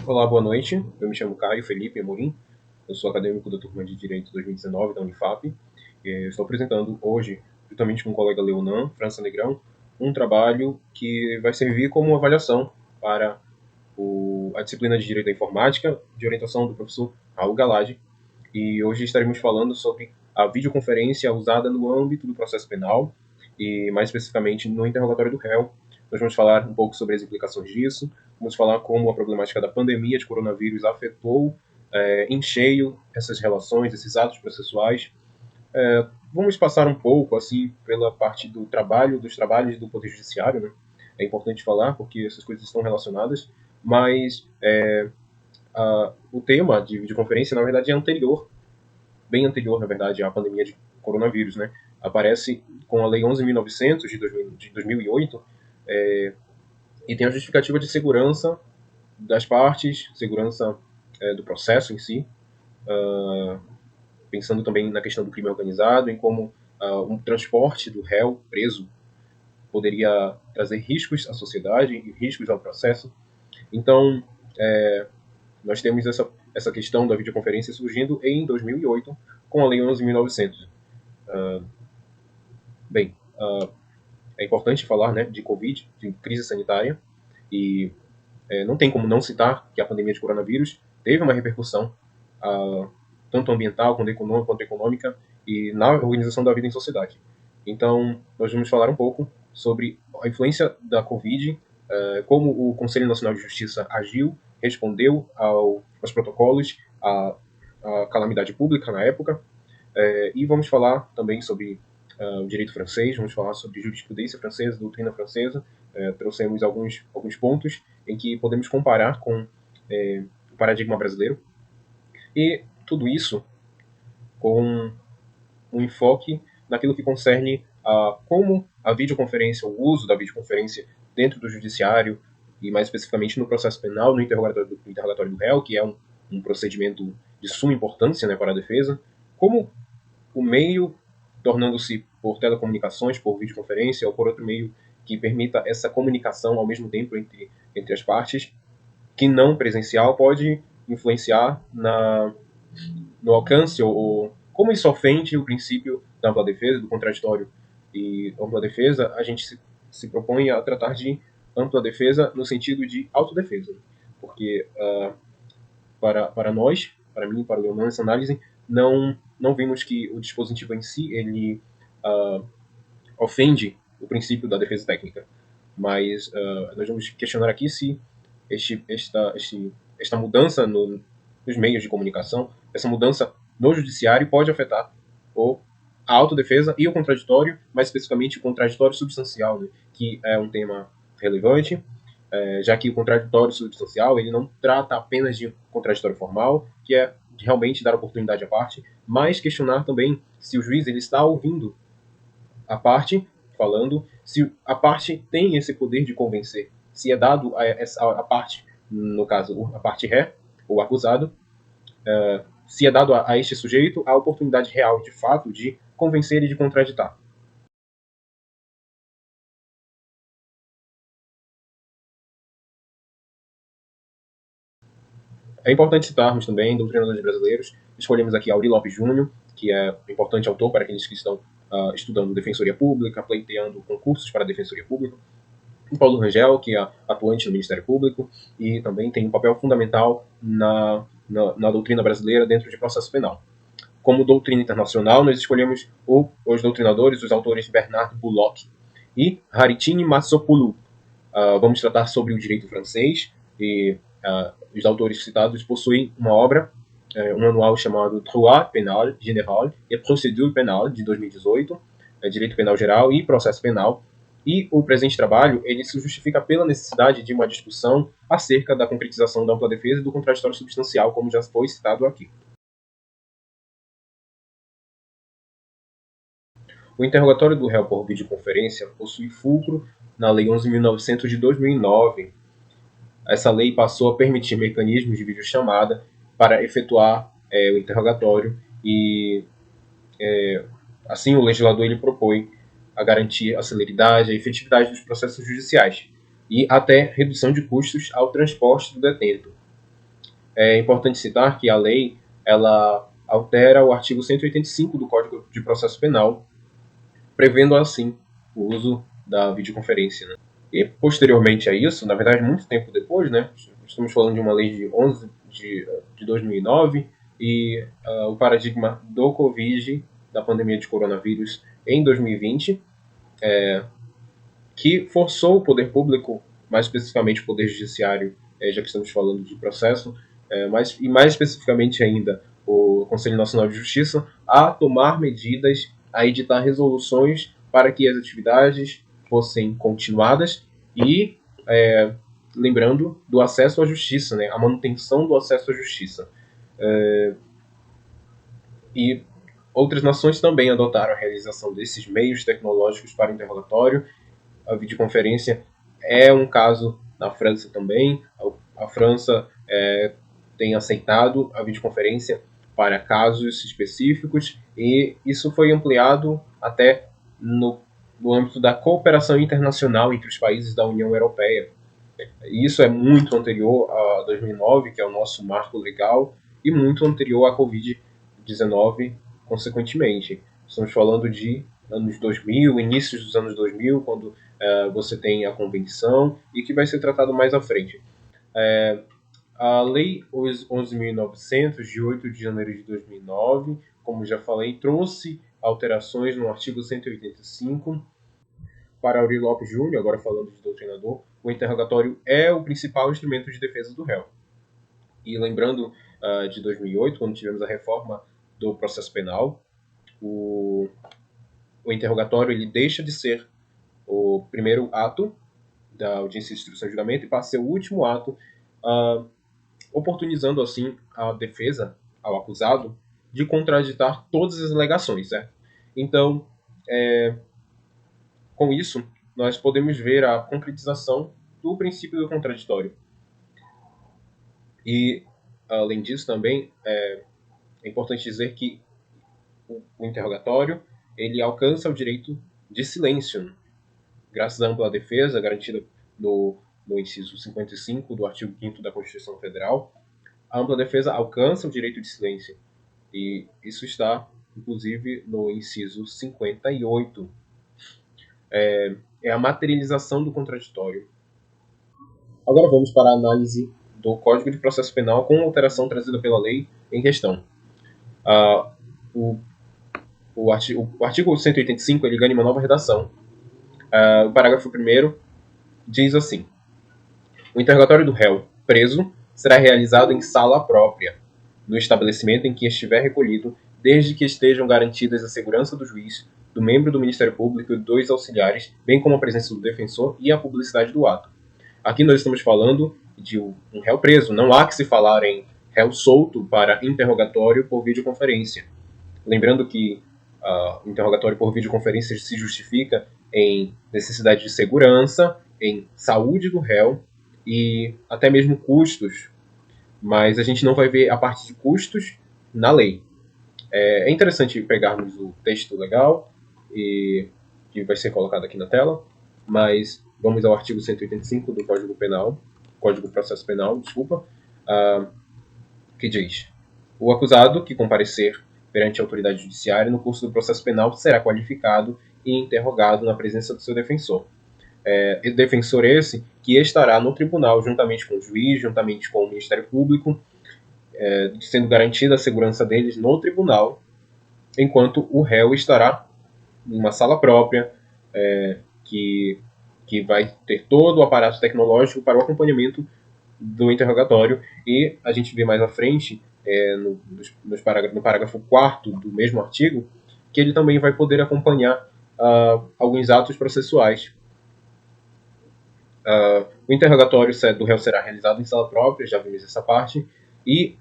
Olá, boa noite. Eu me chamo Caio Felipe Amorim. Eu sou acadêmico da turma de Direito 2019 da Unifap. E estou apresentando hoje, juntamente com o colega Leonan França Negrão, um trabalho que vai servir como avaliação para a disciplina de Direito da Informática, de orientação do professor Raul Galage. E hoje estaremos falando sobre a videoconferência usada no âmbito do processo penal e, mais especificamente, no interrogatório do réu. Nós vamos falar um pouco sobre as implicações disso, vamos falar como a problemática da pandemia de coronavírus afetou em cheio essas relações, esses atos processuais. Vamos passar um pouco assim pela parte do trabalho, dos trabalhos do Poder Judiciário, né? É importante falar porque essas coisas estão relacionadas, mas o tema de videoconferência, na verdade, é anterior, bem anterior, na verdade, à pandemia de coronavírus, né? Aparece com a Lei 11.900 de 2008 e tem a justificativa de segurança das partes, segurança do processo em si, pensando também na questão do crime organizado, em como um transporte do réu preso poderia trazer riscos à sociedade e riscos ao processo. Então, nós temos essa questão da videoconferência surgindo em 2008 com a Lei 11.900. Bem, é importante falar, né, de Covid, de crise sanitária, e não tem como não citar que a pandemia de coronavírus teve uma repercussão tanto ambiental quanto econômica e na organização da vida em sociedade. Então, nós vamos falar um pouco sobre a influência da Covid, como o Conselho Nacional de Justiça agiu, respondeu aos protocolos, à calamidade pública na época, e vamos falar também sobre o direito francês, vamos falar sobre jurisprudência francesa, doutrina francesa. Trouxemos alguns pontos em que podemos comparar com o paradigma brasileiro. E tudo isso com um enfoque naquilo que concerne a como a videoconferência, o uso da videoconferência dentro do judiciário, e mais especificamente no processo penal, no interrogatório do réu, que é um procedimento de suma importância, né, para a defesa, como o meio, tornando-se por telecomunicações, por videoconferência ou por outro meio que permita essa comunicação ao mesmo tempo entre as partes, que não presencial, pode influenciar no alcance ou como isso ofende o princípio da ampla defesa, do contraditório. E ampla defesa, a gente se propõe a tratar de ampla defesa no sentido de autodefesa. Porque para nós, para mim, para o Leonan, essa análise, não vimos que o dispositivo em si ele ofende o princípio da defesa técnica. Mas nós vamos questionar aqui se esta mudança nos meios de comunicação, essa mudança no judiciário pode afetar a autodefesa e o contraditório, mais especificamente o contraditório substancial, né, que é um tema relevante, já que o contraditório substancial ele não trata apenas de contraditório formal, que é realmente dar oportunidade à parte, mas questionar também se o juiz ele está ouvindo a parte falando, se a parte tem esse poder de convencer, se é dado a parte, no caso, a parte ré, o acusado, se é dado a este sujeito a oportunidade real, de fato, de convencer e de contraditar. É importante citarmos também doutrinadores brasileiros. Escolhemos aqui Auri Lopes Júnior, que é um importante autor para aqueles que estão estudando defensoria pública, pleiteando concursos para a defensoria pública. O Paulo Rangel, que é atuante no Ministério Público e também tem um papel fundamental na doutrina brasileira dentro de processo penal. Como doutrina internacional, nós escolhemos os doutrinadores, os autores Bernard Bullock e Haritini Massopoulou. Vamos tratar sobre o direito francês e os autores citados possuem uma obra, um anual chamado Droit Pénal Général et Procédure Pénale, de 2018, Direito Penal Geral e Processo Penal. E o presente trabalho ele se justifica pela necessidade de uma discussão acerca da concretização da ampla defesa e do contraditório substancial, como já foi citado aqui. O interrogatório do réu por videoconferência possui fulcro na Lei 11.900 de 2009. Essa lei passou a permitir mecanismos de videochamada para efetuar o interrogatório e, assim, o legislador ele propõe a garantir a celeridade e a efetividade dos processos judiciais. e até redução de custos ao transporte do detento. É importante citar que a lei ela altera o artigo 185 do Código de Processo Penal, prevendo assim o uso da videoconferência, né? E posteriormente a isso, na verdade muito tempo depois, né, estamos falando de uma lei de 11 de 2009 e o paradigma do Covid, da pandemia de coronavírus em 2020, que forçou o poder público, mais especificamente o poder judiciário, já que estamos falando de processo, e mais especificamente ainda o Conselho Nacional de Justiça, a tomar medidas, a editar resoluções para que as atividades fossem continuadas e lembrando do acesso à justiça, né, a manutenção do acesso à justiça. E outras nações também adotaram a realização desses meios tecnológicos para interrogatório. A videoconferência é um caso na França também. A França tem aceitado a videoconferência para casos específicos e isso foi ampliado até no âmbito da cooperação internacional entre os países da União Europeia. E isso é muito anterior a 2009, que é o nosso marco legal, e muito anterior à Covid-19, consequentemente. Estamos falando de anos 2000, inícios dos anos 2000, quando você tem a convenção e que vai ser tratado mais à frente. A Lei 11.900, de 8 de janeiro de 2009, como já falei, trouxe alterações no artigo 185. Para Auri Lopes Júnior, agora falando de doutrinador, o interrogatório é o principal instrumento de defesa do réu. E lembrando de 2008, quando tivemos a reforma do processo penal, o interrogatório ele deixa de ser o primeiro ato da audiência de instrução e julgamento e passa a ser o último ato, oportunizando assim a defesa ao acusado de contraditar todas as alegações, certo? Então, com isso, nós podemos ver a concretização do princípio do contraditório. E, além disso, também é importante dizer que o interrogatório ele alcança o direito de silêncio, graças à ampla defesa garantida no inciso 55 do artigo 5º da Constituição Federal. A ampla defesa alcança o direito de silêncio. E isso está, inclusive, no inciso 58. É a materialização do contraditório. Agora vamos para a análise do Código de Processo Penal com a alteração trazida pela lei em questão. O artigo 185 ele ganha uma nova redação. O parágrafo 1º diz assim: o interrogatório do réu preso será realizado em sala própria, no estabelecimento em que estiver recolhido, desde que estejam garantidas a segurança do juiz, do membro do Ministério Público e dos auxiliares, bem como a presença do defensor e a publicidade do ato. Aqui nós estamos falando de um réu preso. Não há que se falar em réu solto para interrogatório por videoconferência. Lembrando que o interrogatório por videoconferência se justifica em necessidade de segurança, em saúde do réu e até mesmo custos. Mas a gente não vai ver a parte de custos na lei. É interessante pegarmos o texto legal, que vai ser colocado aqui na tela, mas vamos ao artigo 185 do Código Processo Penal, que diz: o acusado que comparecer perante a autoridade judiciária no curso do processo penal será qualificado e interrogado na presença do seu defensor. Defensor esse que estará no tribunal juntamente com o juiz, juntamente com o Ministério Público, sendo garantida a segurança deles no tribunal, enquanto o réu estará em uma sala própria, que vai ter todo o aparato tecnológico para o acompanhamento do interrogatório, e a gente vê mais à frente, no parágrafo 4º do mesmo artigo, que ele também vai poder acompanhar alguns atos processuais. O interrogatório do réu será realizado em sala própria, já vimos essa parte, e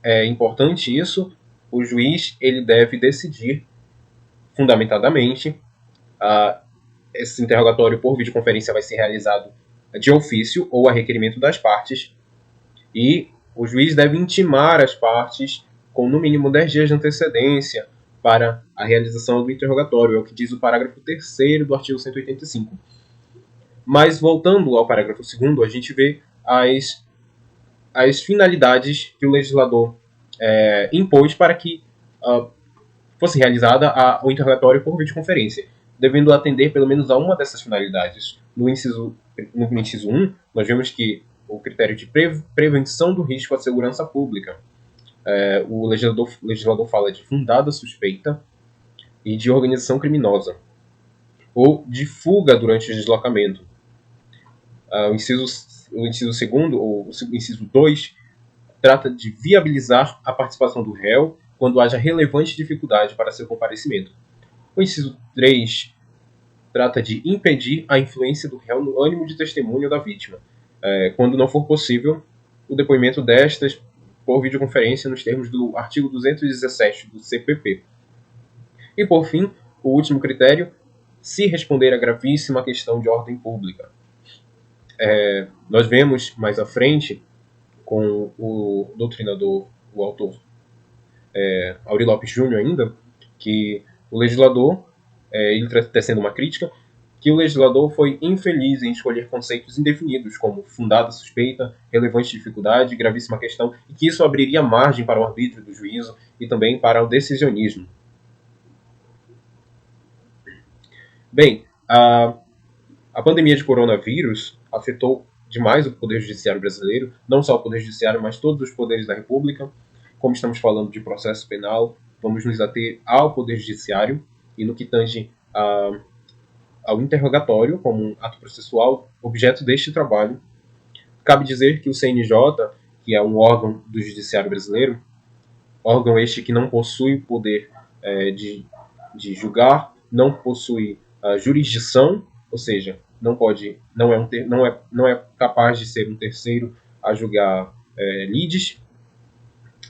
é importante isso, o juiz ele deve decidir fundamentadamente. Esse interrogatório por videoconferência vai ser realizado de ofício ou a requerimento das partes, e o juiz deve intimar as partes com no mínimo 10 dias de antecedência para a realização do interrogatório, é o que diz o parágrafo 3º do artigo 185. Mas, voltando ao parágrafo 2º, a gente vê as finalidades que o legislador impôs para que fosse realizada o interrogatório por videoconferência, devendo atender pelo menos a uma dessas finalidades. No inciso 1, nós vemos que o critério de prevenção do risco à segurança pública. O legislador fala de fundada suspeita e de organização criminosa, ou de fuga durante o deslocamento. O inciso 2º, ou o inciso 2, trata de viabilizar a participação do réu quando haja relevante dificuldade para seu comparecimento. O inciso 3 trata de impedir a influência do réu no ânimo de testemunho da vítima, quando não for possível o depoimento destas por videoconferência nos termos do artigo 217 do CPP. E, por fim, o último critério, se responder a gravíssima questão de ordem pública. Nós vemos mais à frente, com o doutrinador, o autor Aury Lopes Júnior ainda, que o legislador, ele está tecendo uma crítica, que o legislador foi infeliz em escolher conceitos indefinidos, como fundada suspeita, relevante dificuldade, gravíssima questão, e que isso abriria margem para o arbítrio do juízo e também para o decisionismo. Bem, a pandemia de coronavírus afetou demais o Poder Judiciário brasileiro, não só o Poder Judiciário, mas todos os poderes da República. Como estamos falando de processo penal, vamos nos ater ao Poder Judiciário e no que tange ao interrogatório como um ato processual, objeto deste trabalho. Cabe dizer que o CNJ, que é um órgão do Judiciário brasileiro, órgão este que não possui poder de julgar, não possui jurisdição, ou seja, não é capaz de ser um terceiro a julgar lides.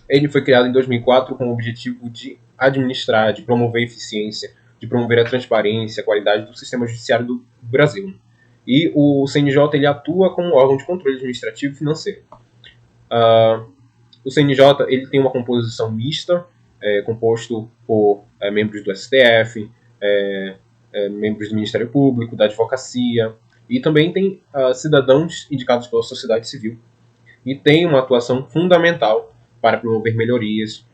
Ele foi criado em 2004 com o objetivo de administrar, de promover a eficiência, de promover a transparência, a qualidade do sistema judiciário do Brasil. E o CNJ ele atua como órgão de controle administrativo e financeiro. O CNJ ele tem uma composição mista, composto por membros do STF, membros do Ministério Público, da Advocacia, e também tem cidadãos indicados pela sociedade civil. E tem uma atuação fundamental para promover melhorias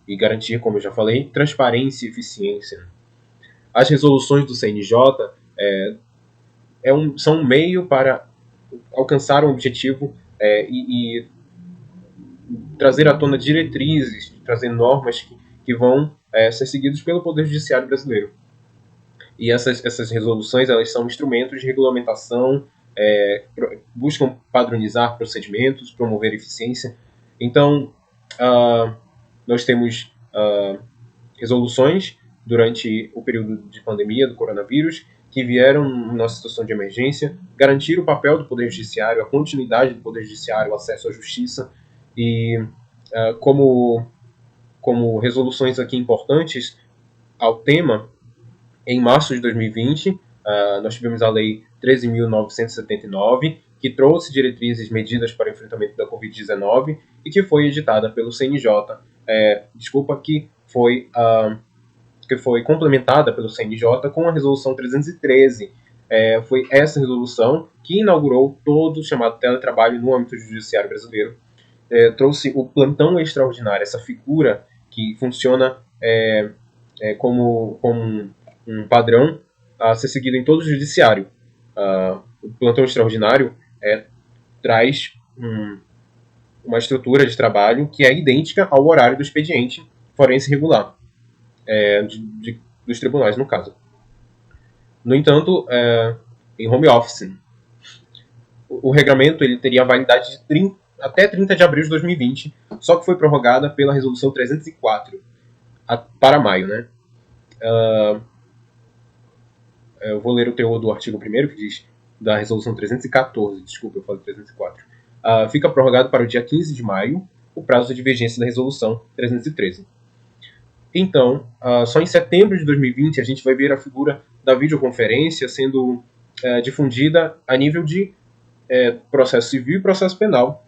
e garantir, como eu já falei, transparência e eficiência. As resoluções do CNJ são um meio para alcançar um objetivo e trazer à tona diretrizes, trazer normas que vão ser seguidas pelo Poder Judiciário brasileiro. E essas resoluções elas são instrumentos de regulamentação, buscam padronizar procedimentos, promover eficiência. Então, nós temos resoluções durante o período de pandemia do coronavírus que vieram, na situação de emergência, garantir o papel do Poder Judiciário, a continuidade do Poder Judiciário, o acesso à justiça. E como resoluções aqui importantes ao tema, em março de 2020, nós tivemos a Lei 13.979, que trouxe diretrizes medidas para o enfrentamento da Covid-19 e que foi editada pelo CNJ, que foi complementada pelo CNJ com a Resolução 313. Foi essa resolução que inaugurou todo o chamado teletrabalho no âmbito do judiciário brasileiro. Trouxe o plantão extraordinário, essa figura que funciona como um padrão a ser seguido em todo o judiciário. O plantão extraordinário traz uma estrutura de trabalho que é idêntica ao horário do expediente forense regular, dos tribunais, no caso. No entanto, em home office, o regramento ele teria validade de até 30 de abril de 2020, só que foi prorrogada pela Resolução 304 para maio, né? Eu vou ler o teor do artigo 1º, que diz, da Resolução 314, desculpa, eu falei 304. Fica prorrogado para o dia 15 de maio o prazo de vigência da Resolução 313. Então, só em setembro de 2020 a gente vai ver a figura da videoconferência sendo difundida a nível de processo civil e processo penal.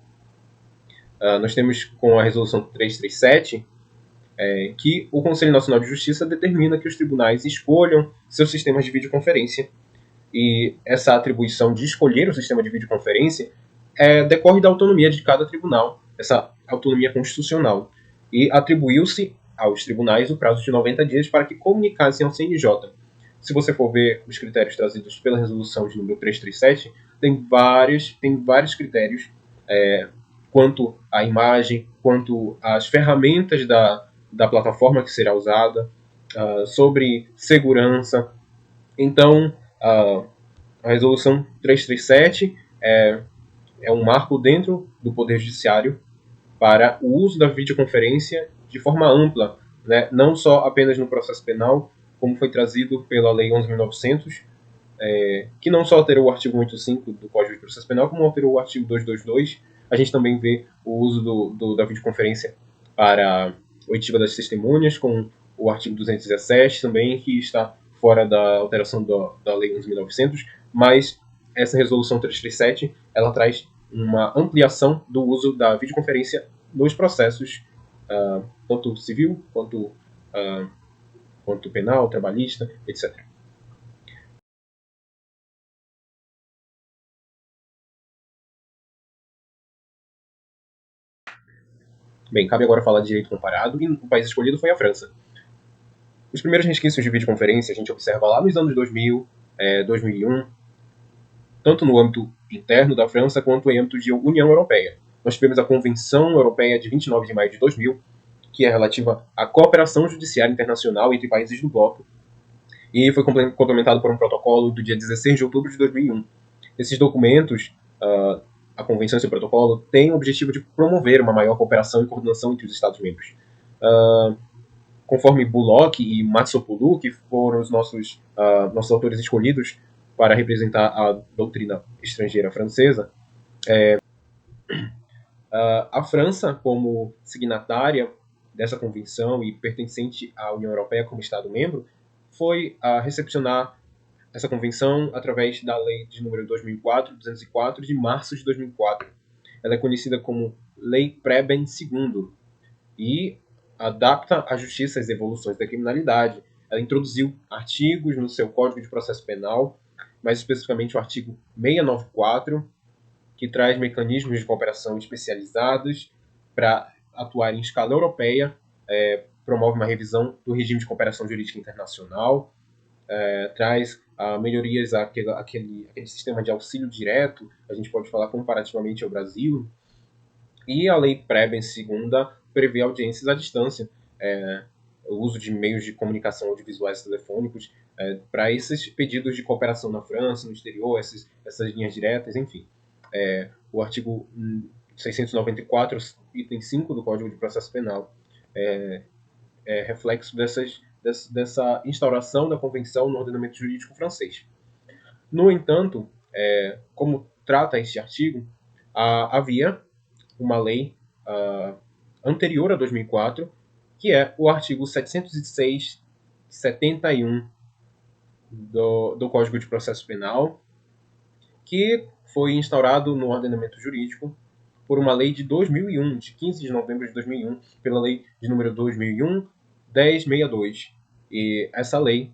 Nós temos com a Resolução 337 que o Conselho Nacional de Justiça determina que os tribunais escolham seus sistemas de videoconferência E essa atribuição de escolher o sistema de videoconferência decorre da autonomia de cada tribunal, essa autonomia constitucional. E atribuiu-se aos tribunais o prazo de 90 dias para que comunicassem ao CNJ. Se você for ver os critérios trazidos pela resolução de número 337, tem vários critérios quanto à imagem, quanto às ferramentas da plataforma que será usada, sobre segurança. Então, a resolução 337 é um marco dentro do Poder Judiciário para o uso da videoconferência de forma ampla, né? Não só apenas no processo penal, como foi trazido pela Lei 11.900, que não só alterou o artigo 185 do Código de Processo Penal, como alterou o artigo 222. A gente também vê o uso da videoconferência para oitiva das testemunhas, com o artigo 217 também, que está fora da alteração da Lei 11.900, mas essa resolução 337, ela traz uma ampliação do uso da videoconferência nos processos, tanto civil quanto penal, trabalhista, etc. Bem, cabe agora falar de direito comparado, e o país escolhido foi a França. Os primeiros resquícios de videoconferência a gente observa lá nos anos 2000, 2001, tanto no âmbito interno da França quanto em âmbito de União Europeia. Nós tivemos a Convenção Europeia de 29 de maio de 2000, que é relativa à cooperação judiciária internacional entre países do bloco, e foi complementado por um protocolo do dia 16 de outubro de 2001. Esses documentos, a Convenção e seu protocolo, têm o objetivo de promover uma maior cooperação e coordenação entre os Estados-membros. Conforme Bullock e Matsopoulou, que foram os nossos autores escolhidos para representar a doutrina estrangeira francesa, a França, como signatária dessa convenção e pertencente à União Europeia como Estado-membro, foi a recepcionar essa convenção através da lei de número 2004, de março de 2004. Ela é conhecida como Lei Preben II e adapta a justiça às evoluções da criminalidade. Ela introduziu artigos no seu Código de Processo Penal, mais especificamente o artigo 694, que traz mecanismos de cooperação especializados para atuar em escala europeia, promove uma revisão do regime de cooperação jurídica internacional, traz melhorias àquele sistema de auxílio direto, a gente pode falar comparativamente ao Brasil, e a Lei Preben II prevê audiências à distância, o uso de meios de comunicação audiovisuais telefônicos para esses pedidos de cooperação na França, no exterior, essas linhas diretas, enfim. O artigo 694, item 5 do Código de Processo Penal é reflexo dessa instauração da convenção no ordenamento jurídico francês. No entanto, como trata este artigo, havia uma lei anterior a 2004, que é o artigo 706, 71 do Código de Processo Penal, que foi instaurado no ordenamento jurídico por uma lei de 2001, de 15 de novembro de 2001, pela lei de número 2001-1062. E essa lei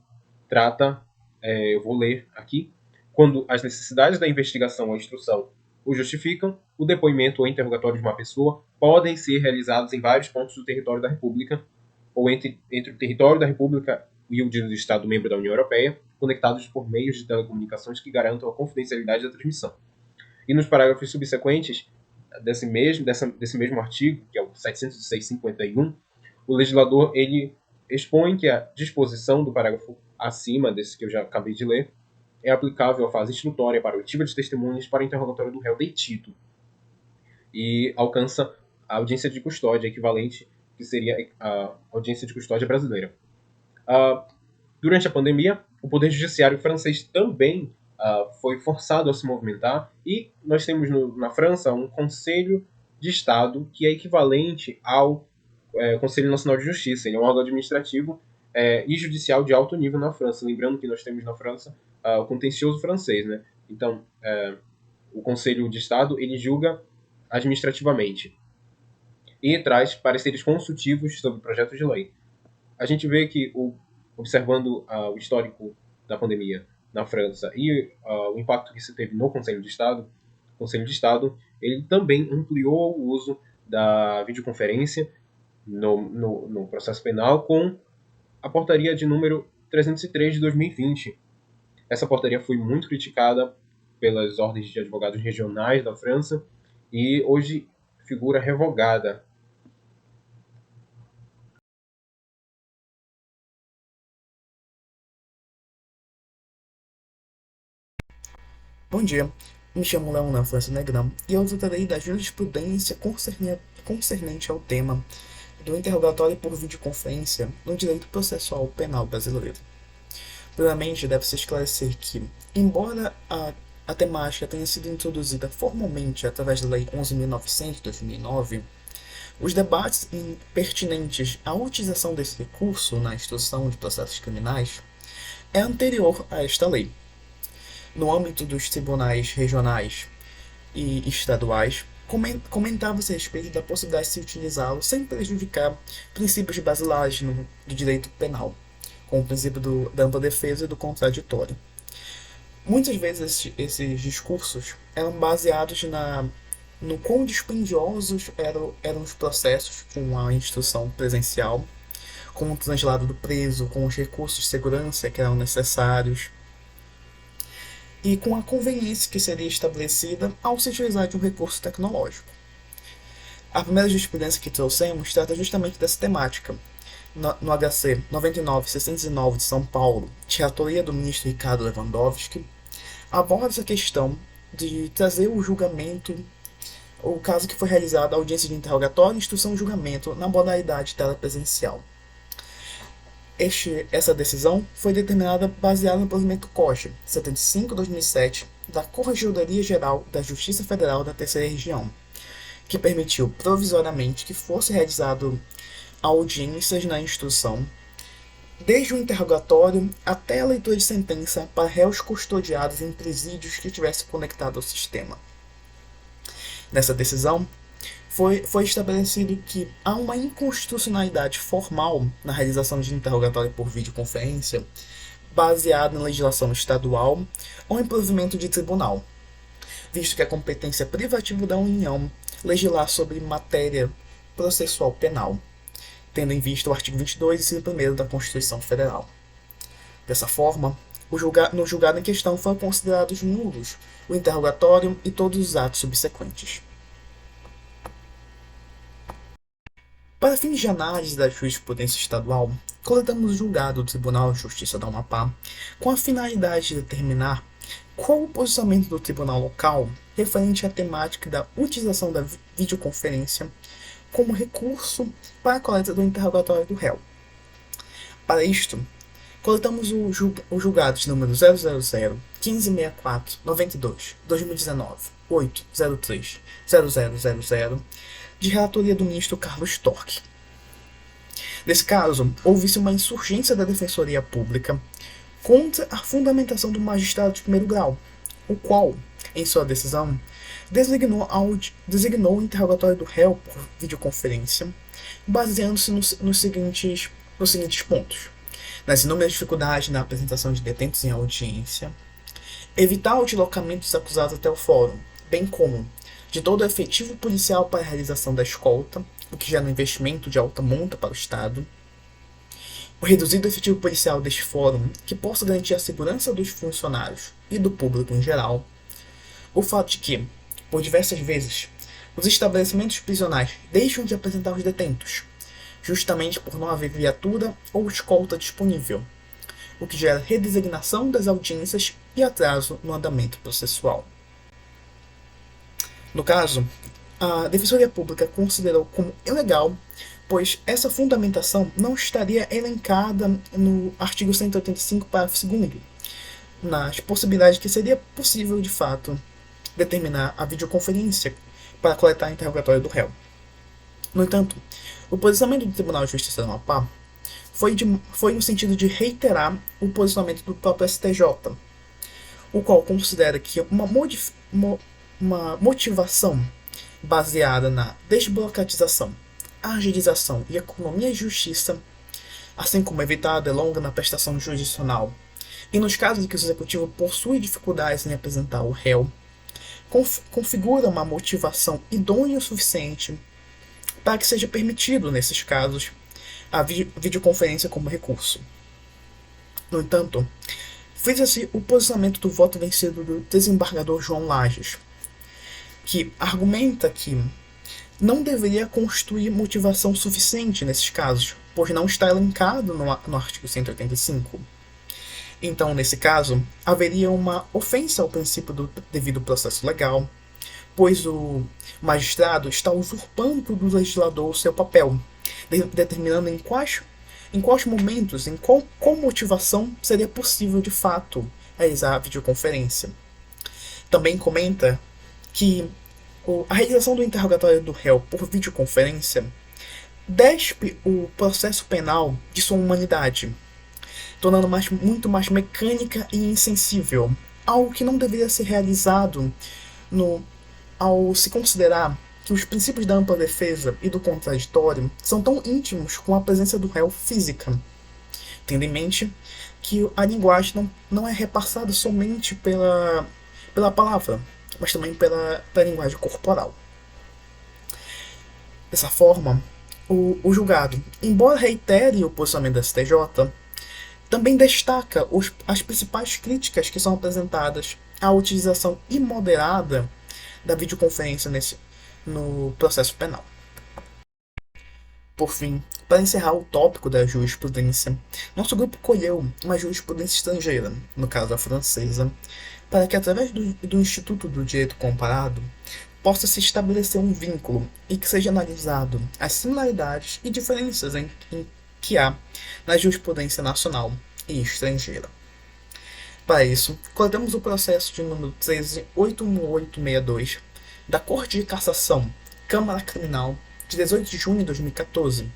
trata, eu vou ler aqui, quando as necessidades da investigação ou instrução o justificam, o depoimento ou interrogatório de uma pessoa podem ser realizados em vários pontos do território da República, ou entre o território da República e o do Estado-membro da União Europeia, conectados por meios de telecomunicações que garantam a confidencialidade da transmissão. E nos parágrafos subsequentes desse mesmo artigo, que é o 706.51, o legislador ele expõe que a disposição do parágrafo acima desse que eu já acabei de ler é aplicável à fase instrutória para oitiva de testemunhas para interrogatório do réu detido e alcança a audiência de custódia equivalente, que seria a audiência de custódia brasileira. Durante a pandemia, o Poder Judiciário francês também foi forçado a se movimentar e nós temos na França um Conselho de Estado que é equivalente ao Conselho Nacional de Justiça. Ele é um órgão administrativo e judicial de alto nível na França. Lembrando que nós temos na França o contencioso francês, né? Então, o Conselho de Estado ele julga administrativamente e traz pareceres consultivos sobre projetos de lei. A gente vê que, observando o histórico da pandemia, na França e o impacto que isso teve no Conselho de Estado, ele também ampliou o uso da videoconferência no processo penal com a portaria de número 303 de 2020. Essa portaria foi muito criticada pelas ordens de advogados regionais da França e hoje figura revogada. Bom dia, me chamo Leonel França Negrão e eu tratarei da jurisprudência concernente ao tema do interrogatório por videoconferência no direito processual penal brasileiro. Primeiramente, deve-se esclarecer que, embora a temática tenha sido introduzida formalmente através da Lei 11.900 de 2009, os debates pertinentes à utilização desse recurso na instrução de processos criminais é anterior a esta lei. No âmbito dos tribunais regionais e estaduais, comentava-se a respeito da possibilidade de se utilizá-lo sem prejudicar princípios basilares do direito penal, como o princípio da ampla defesa e do contraditório. Muitas vezes esses discursos eram baseados no quão dispendiosos eram os processos com a instrução presencial, com o translado do preso, com os recursos de segurança que eram necessários, e com a conveniência que seria estabelecida ao se utilizar de um recurso tecnológico. A primeira jurisprudência que trouxemos trata justamente dessa temática. No HC 99/609 de São Paulo, de autoria do ministro Ricardo Lewandowski, aborda essa questão de trazer o julgamento, o caso que foi realizado a audiência de interrogatório, instrução e julgamento na modalidade telepresencial. Essa decisão foi determinada baseada no provimento COJA 75/2007 da Corregedoria Geral da Justiça Federal da Terceira Região, que permitiu provisoriamente que fosse realizado audiências na instrução, desde o interrogatório até a leitura de sentença para réus custodiados em presídios que estivessem conectados ao sistema. Nessa decisão, foi estabelecido que há uma inconstitucionalidade formal na realização de interrogatório por videoconferência baseado na legislação estadual ou em provimento de tribunal, visto que é competência privativa da União legislar sobre matéria processual penal, tendo em vista o artigo 22, inciso 1º da Constituição Federal. Dessa forma, no julgado em questão foram considerados nulos o interrogatório e todos os atos subsequentes. Para fins de análise da jurisprudência estadual, coletamos o julgado do Tribunal de Justiça do Amapá com a finalidade de determinar qual o posicionamento do tribunal local referente à temática da utilização da videoconferência como recurso para a coleta do interrogatório do réu. Para isto, coletamos os julgados número 000, 1564, 92, 2019, 803, 0000, de relatoria do ministro Carlos Torque. Nesse caso, houve-se uma insurgência da Defensoria Pública contra a fundamentação do magistrado de primeiro grau, o qual, em sua decisão, designou o interrogatório do réu por videoconferência, baseando-se nos seguintes pontos: nas inúmeras dificuldades na apresentação de detentos em audiência, evitar o deslocamento dos acusados até o fórum, bem como de todo o efetivo policial para a realização da escolta, o que gera um investimento de alta monta para o Estado, o reduzido efetivo policial deste fórum, que possa garantir a segurança dos funcionários e do público em geral, o fato de que, por diversas vezes, os estabelecimentos prisionais deixam de apresentar os detentos, justamente por não haver viatura ou escolta disponível, o que gera redesignação das audiências e atraso no andamento processual. No caso, a Defensoria Pública considerou como ilegal, pois essa fundamentação não estaria elencada no artigo 185, parágrafo 2º, nas possibilidades que seria possível, de fato, determinar a videoconferência para coletar o interrogatório do réu. No entanto, o posicionamento do Tribunal de Justiça do Amapá foi no sentido de reiterar o posicionamento do próprio STJ, o qual considera que uma motivação baseada na desburocratização, agilização e economia de justiça, assim como evitar a delonga na prestação jurisdicional, E nos casos em que o executivo possui dificuldades em apresentar o réu, configura uma motivação idônea o suficiente para que seja permitido, nesses casos, a videoconferência como recurso. No entanto, frisa-se o posicionamento do voto vencido do desembargador João Lages, que argumenta que não deveria constituir motivação suficiente nesses casos, pois não está elencado no artigo 185. Então, nesse caso, haveria uma ofensa ao princípio do devido processo legal, pois o magistrado está usurpando do legislador o seu papel, determinando em quais momentos, em qual motivação seria possível de fato realizar a videoconferência. Também comenta que a realização do interrogatório do réu por videoconferência despe o processo penal de sua humanidade, tornando muito mais mecânica e insensível, algo que não deveria ser realizado ao se considerar que os princípios da ampla defesa e do contraditório são tão íntimos com a presença do réu física, tendo em mente que a linguagem não é repassada somente pela palavra, mas também pela linguagem corporal. Dessa forma, o julgado, embora reitere o posicionamento da STJ, também destaca as principais críticas que são apresentadas à utilização imoderada da videoconferência no processo penal. Por fim, para encerrar o tópico da jurisprudência, nosso grupo colheu uma jurisprudência estrangeira, no caso a francesa, para que através do Instituto do Direito Comparado possa se estabelecer um vínculo e que seja analisado as similaridades e diferenças que há na jurisprudência nacional e estrangeira. Para isso, coletamos o processo de número 13.81862 da Corte de Cassação, Câmara Criminal, de 18 de junho de 2014,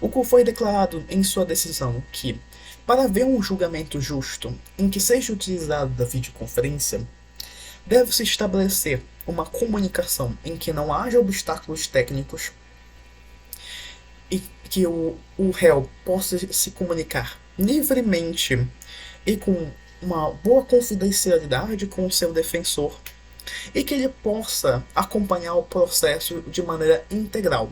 o qual foi declarado em sua decisão que, para haver um julgamento justo em que seja utilizado da videoconferência, deve-se estabelecer uma comunicação em que não haja obstáculos técnicos e que o réu possa se comunicar livremente e com uma boa confidencialidade com o seu defensor e que ele possa acompanhar o processo de maneira integral,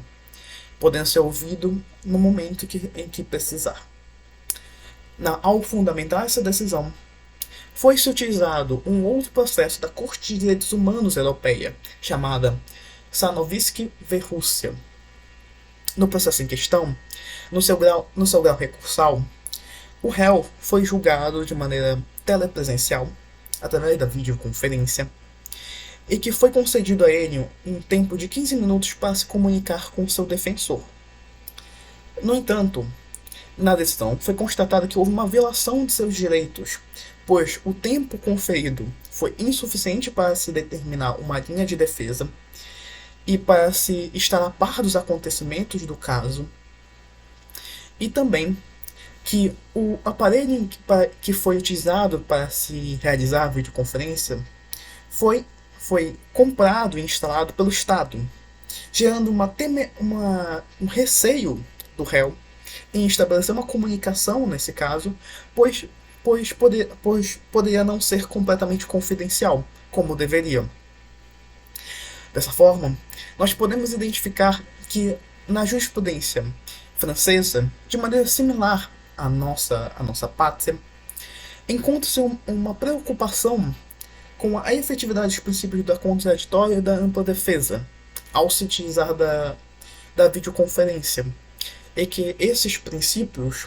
podendo ser ouvido no momento em que precisar. Ao fundamentar essa decisão, foi-se utilizado um outro processo da Corte de Direitos Humanos Europeia, chamada Stanowiski v. Rússia. No processo em questão, no seu grau recursal, o réu foi julgado de maneira telepresencial, através da videoconferência, e que foi concedido a ele um tempo de 15 minutos para se comunicar com seu defensor. No entanto, na decisão foi constatado que houve uma violação de seus direitos, pois o tempo conferido foi insuficiente para se determinar uma linha de defesa e para se estar a par dos acontecimentos do caso, e também que o aparelho que foi utilizado para se realizar a videoconferência foi comprado e instalado pelo Estado, gerando um receio do réu em estabelecer uma comunicação nesse caso, pois poderia não ser completamente confidencial, como deveria. Dessa forma, nós podemos identificar que na jurisprudência francesa, de maneira similar à nossa pátria, encontra-se uma preocupação com a efetividade dos princípios da contraditória e da ampla defesa, ao se utilizar da videoconferência, e que esses princípios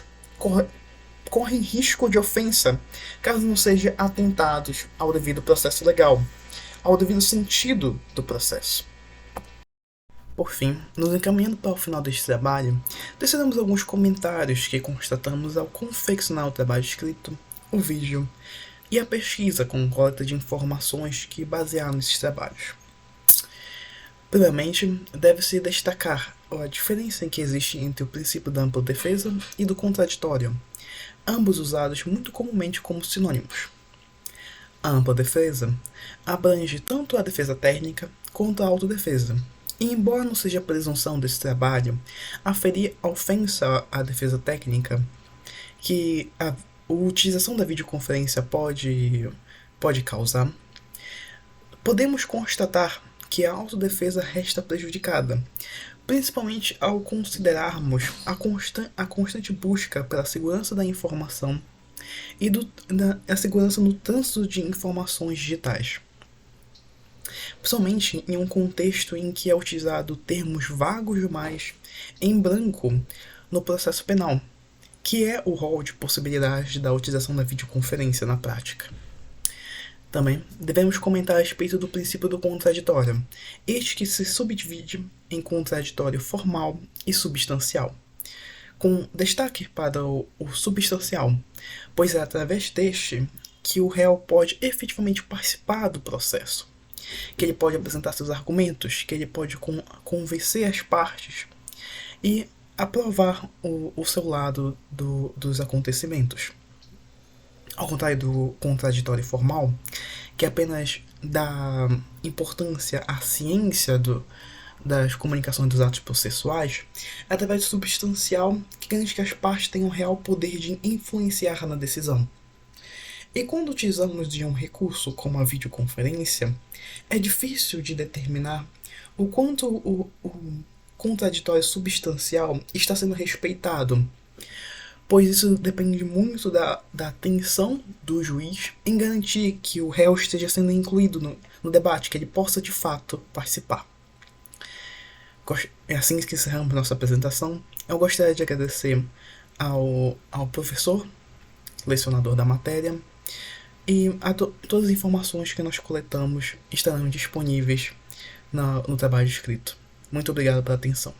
correm risco de ofensa caso não sejam atentados ao devido processo legal, ao devido sentido do processo. Por fim, nos encaminhando para o final deste trabalho, teceremos alguns comentários que constatamos ao confeccionar o trabalho escrito, o vídeo e a pesquisa com coleta de informações que basearam nesses trabalhos. Primeiramente, deve-se destacar a diferença que existe entre o princípio da ampla defesa e do contraditório, ambos usados muito comumente como sinônimos. A ampla defesa abrange tanto a defesa técnica quanto a autodefesa, e embora não seja a presunção desse trabalho aferir a ofensa à defesa técnica, que utilização da videoconferência pode causar, podemos constatar que a autodefesa resta prejudicada, principalmente ao considerarmos a constante busca pela segurança da informação e a segurança no trânsito de informações digitais. Principalmente em um contexto em que é utilizado termos vagos demais em branco no processo penal, que é o rol de possibilidades da utilização da videoconferência na prática. Também devemos comentar a respeito do princípio do contraditório, este que se subdivide em contraditório formal e substancial, com destaque para o substancial, pois é através deste que o réu pode efetivamente participar do processo, que ele pode apresentar seus argumentos, que ele pode convencer as partes e aprovar o seu lado dos acontecimentos. Ao contrário do contraditório formal, que apenas dá importância à ciência das comunicações dos atos processuais, é através do substancial que garante que as partes tenham real poder de influenciar na decisão. E quando utilizamos de um recurso como a videoconferência, é difícil de determinar o quanto o contraditório substancial está sendo respeitado, pois isso depende muito da atenção do juiz em garantir que o réu esteja sendo incluído no debate, que ele possa de fato participar. É assim que encerramos nossa apresentação. Eu gostaria de agradecer ao professor, lecionador da matéria, e todas as informações que nós coletamos estarão disponíveis no trabalho escrito. Muito obrigado pela atenção.